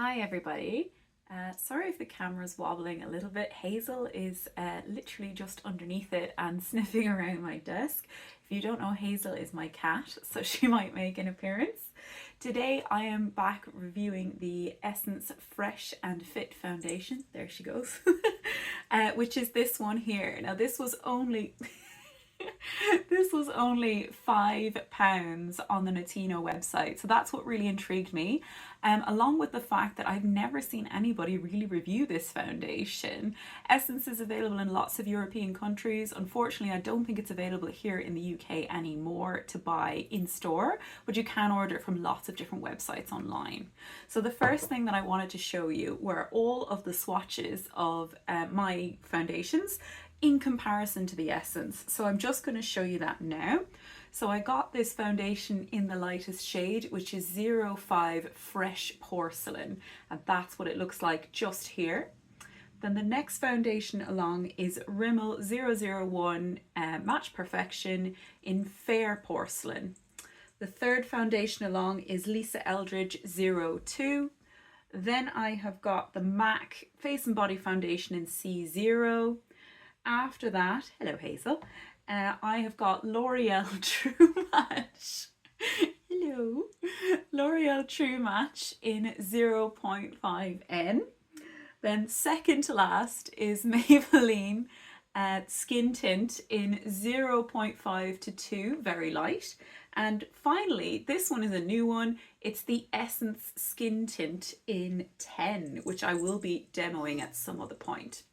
Hi everybody. Sorry if the camera's wobbling a little bit. Hazel is literally just underneath it and sniffing around my desk. If you don't know, Hazel is my cat, so she might make an appearance. Today I am back reviewing the Essence Fresh and Fit Foundation. There she goes. Which is this one here. Now this was only this was only £5 on the Notino website, so that's what really intrigued me, along with the fact that I've never seen anybody really review this foundation. Essence is available in lots of European countries. Unfortunately, I don't think it's available here in the UK anymore to buy in store, but you can order it from lots of different websites online. So the first thing that I wanted to show you were all of the swatches of my foundations in comparison to the Essence. So I'm just going to show you that now. So I got this foundation in the lightest shade, which is 05 Fresh Porcelain, and that's what it looks like just here. Then the next foundation along is Rimmel 001 Match Perfection in Fair Porcelain. The third foundation along is Lisa Eldridge 02. Then I have got the MAC Face and Body Foundation in C0. After that, hello Hazel, I have got L'Oreal True Match. Hello. L'Oreal True Match in 0.5N. Then second to last is Maybelline Skin Tint in 0.5 to 2, very light. And finally, this one is a new one. It's the Essence Skin Tint in 10, which I will be demoing at some other point.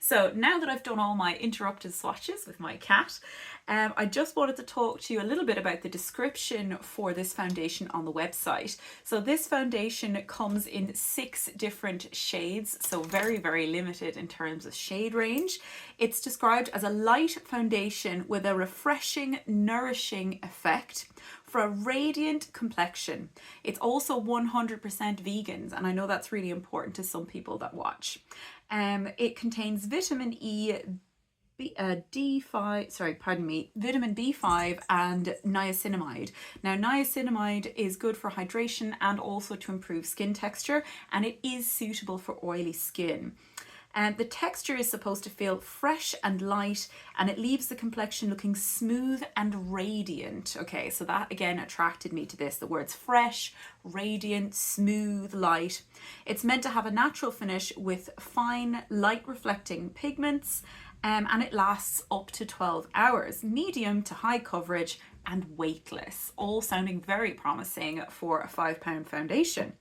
So now that I've done all my interrupted swatches with my cat, I just wanted to talk to you a little bit about the description for this foundation on the website. So this foundation comes in 6 different shades, so very, very limited in terms of shade range. It's described as a light foundation with a refreshing, nourishing effect for a radiant complexion. It's also 100% vegans, and I know that's really important to some people that watch. It contains vitamin vitamin B5 and niacinamide. Now, niacinamide is good for hydration and also to improve skin texture, and it is suitable for oily skin. And the texture is supposed to feel fresh and light, and it leaves the complexion looking smooth and radiant. Okay, so that again attracted me to this. The words fresh, radiant, smooth, light. It's meant to have a natural finish with fine, light reflecting pigments, and it lasts up to 12 hours. Medium to high coverage and weightless. All sounding very promising for a £5 foundation.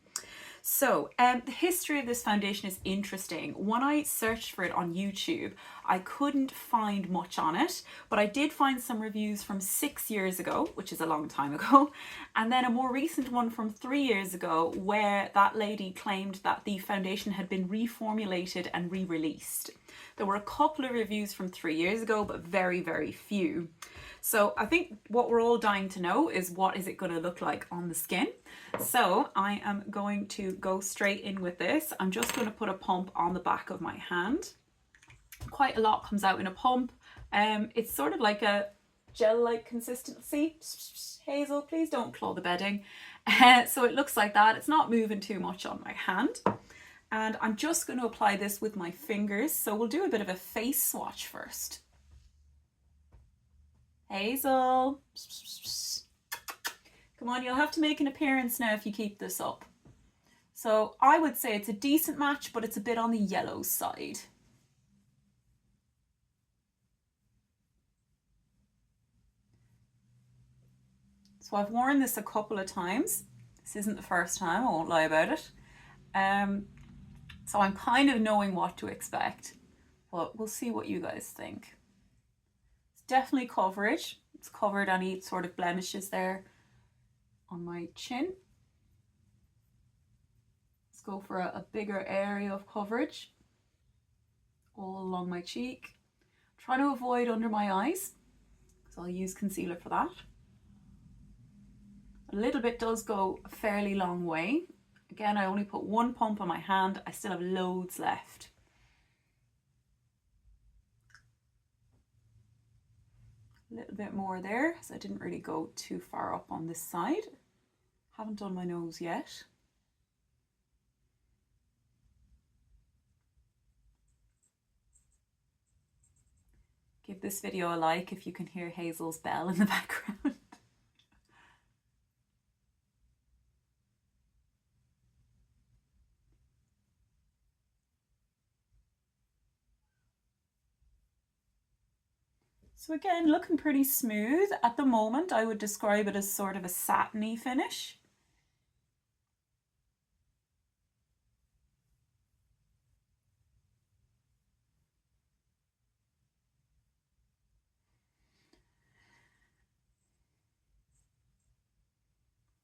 So the history of this foundation is interesting. When I searched for it on YouTube, I couldn't find much on it, but I did find some reviews from 6 years ago, which is a long time ago, and then a more recent one from 3 years ago where that lady claimed that the foundation had been reformulated and re-released. There were a couple of reviews from 3 years ago, but very, very few. So I think what we're all dying to know is what is it going to look like on the skin. So I am going to go straight in with this. I'm just going to put a pump on the back of my hand. Quite a lot comes out in a pump. It's sort of like a gel-like consistency. Hazel, please don't claw the bedding. So it looks like that. It's not moving too much on my hand. And I'm just going to apply this with my fingers. So we'll do a bit of a face swatch first. Hazel, come on, you'll have to make an appearance now if you keep this up. So I would say it's a decent match, but it's a bit on the yellow side. So I've worn this a couple of times. This isn't the first time, I won't lie about it. So I'm kind of knowing what to expect, but we'll see what you guys think. Definitely coverage. It's covered any sort of blemishes there on my chin. Let's go for a bigger area of coverage all along my cheek. Try to avoid under my eyes because I'll use concealer for that. A little bit does go a fairly long way. Again, I only put one pump on my hand. I still have loads left. A little bit more there, so I didn't really go too far up on this side. Haven't done my nose yet. Give this video a like if you can hear Hazel's bell in the background. So again, looking pretty smooth. At the moment, I would describe it as sort of a satiny finish.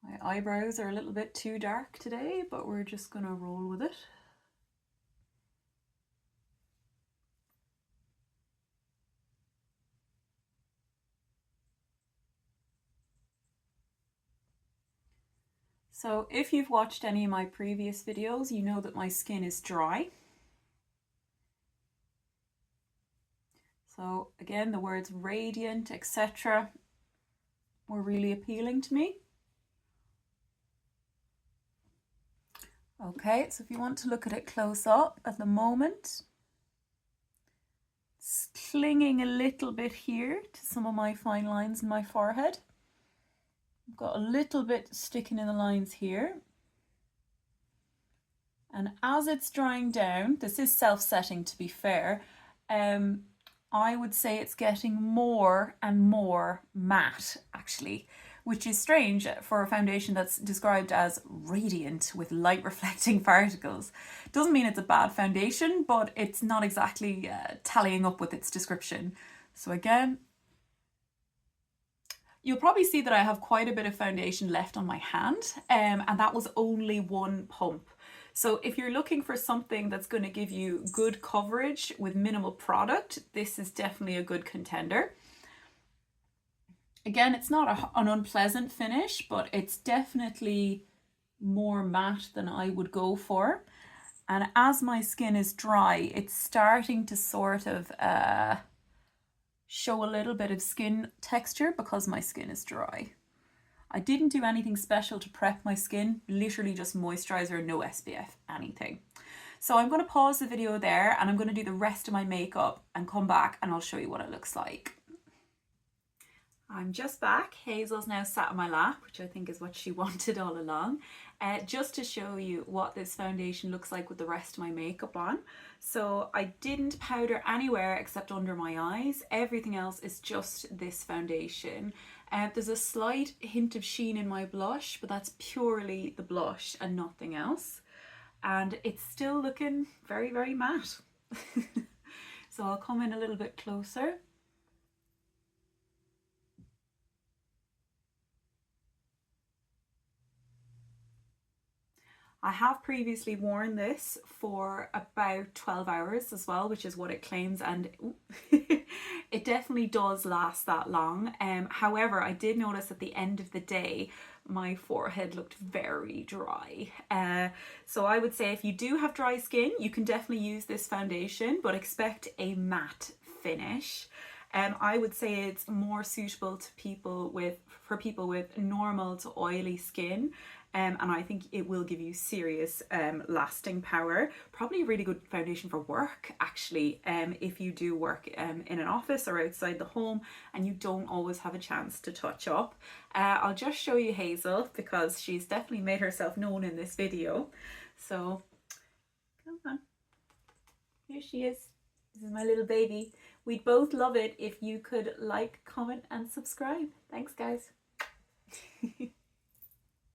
My eyebrows are a little bit too dark today, but we're just going to roll with it. So if you've watched any of my previous videos, you know that my skin is dry. So again, the words radiant, etc. were really appealing to me. Okay, so if you want to look at it close up at the moment, it's clinging a little bit here to some of my fine lines in my forehead. I've got a little bit sticking in the lines here. And as it's drying down, this is self-setting to be fair, I would say it's getting more and more matte actually, which is strange for a foundation that's described as radiant with light reflecting particles. Doesn't mean it's a bad foundation, but it's not exactly tallying up with its description. So again, you'll probably see that I have quite a bit of foundation left on my hand, and that was only one pump. So if you're looking for something that's going to give you good coverage with minimal product, this is definitely a good contender. Again, it's not an unpleasant finish, but it's definitely more matte than I would go for. And as my skin is dry, it's starting to sort of show a little bit of skin texture because my skin is dry. I didn't do anything special to prep my skin, literally just moisturizer, no SPF, anything. So I'm going to pause the video there and I'm going to do the rest of my makeup and come back and I'll show you what it looks like. I'm just back. Hazel's now sat on my lap, which I think is what she wanted all along, just to show you what this foundation looks like with the rest of my makeup on. So I didn't powder anywhere except under my eyes. Everything else is just this foundation. There's a slight hint of sheen in my blush, but that's purely the blush and nothing else. And it's still looking very, very matte. So I'll come in a little bit closer. I have previously worn this for about 12 hours as well, which is what it claims, and it definitely does last that long. However, I did notice at the end of the day, my forehead looked very dry. So I would say if you do have dry skin, you can definitely use this foundation, but expect a matte finish. I would say it's more suitable to people with normal to oily skin. And I think it will give you serious lasting power. Probably a really good foundation for work, actually, if you do work in an office or outside the home and you don't always have a chance to touch up. I'll just show you Hazel because she's definitely made herself known in this video. So, come on. Here she is. This is my little baby. We'd both love it if you could like, comment and subscribe. Thanks, guys.